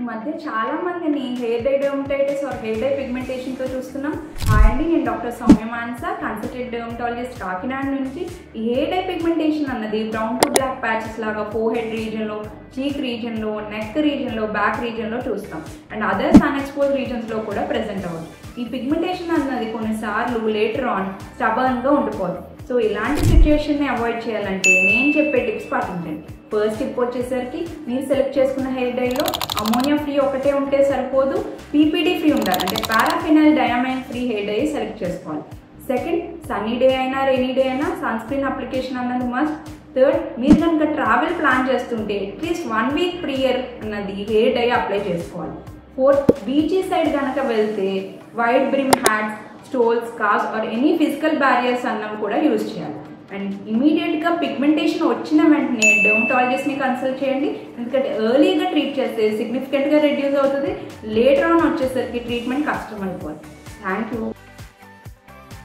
మధ్య చాలా మందిని hair dye dermatitis or hair dye పిగ్మెంటేషన్తో చూస్తున్నాం. హాయ్ అండి, నేను doctor Soumya Manasa, consultant dermatologist Kakinada నుంచి. ఈ హెయిర్ డై పిగ్మెంటేషన్ అన్నది బ్రౌన్ టు బ్లాక్ ప్యాచెస్ లాగా ఫోర్హెడ్ రీజియన్లో, చీక్ రీజియన్లో, నెక్ రీజియన్లో, బ్యాక్ రీజియన్లో చూస్తాం. అండ్ అదర్స్ అన్ఎక్స్పోజ్ రీజియన్స్లో కూడా ప్రెజెంట్ అవ్వదు. ఈ పిగ్మెంటేషన్ అన్నది కొన్నిసార్లు లేటర్ ఆన్ స్టబర్న్గా ఉండిపోదు. సో ఇలాంటి సిచ్యువేషన్ని అవాయిడ్ చేయాలంటే నేను చెప్పే టిప్స్ పాటించండి. ఫస్ట్ టిప్ వచ్చేసరికి మీరు సెలెక్ట్ చేసుకున్న హెయిర్ డైలో అమోనియా ఫ్రీ ఒకటే ఉంటే సరిపోదు, పీపీడీ ఫ్రీ ఉండాలి, అంటే పారాఫినైల్ diamine free hair dye select చేసుకోవాలి. సెకండ్, సన్నీ డే అయినా రెయినీ డే అయినా సన్ స్క్రీన్ అప్లికేషన్ అన్నది మస్ట్. థర్డ్, మీరు కనుక ట్రావెల్ ప్లాన్ చేస్తుంటే అట్లీస్ట్ 1 వీక్ ప్రియర్ అన్నది హెయిర్ డై అప్లై చేసుకోవాలి. ఫోర్త్, బీచీ సైడ్ కనుక వెళ్తే wide brim hats, stoles, scarfs or any physical barriers అన్నవి కూడా యూజ్ చేయాలి. అండ్ ఇమీడియట్గా పిగ్మెంటేషన్ వచ్చిన వెంటనే డర్మటాలజిస్ట్ని కన్సల్ట్ చేయండి. ఎందుకంటే ఎర్లీగా ట్రీట్ చేస్తే సిగ్నిఫికెంట్గా రెడ్యూస్ అవుతుంది, లేటర్ ఆన్ వచ్చేసరికి ట్రీట్మెంట్ కష్టం అయిపోతుంది. Thank you.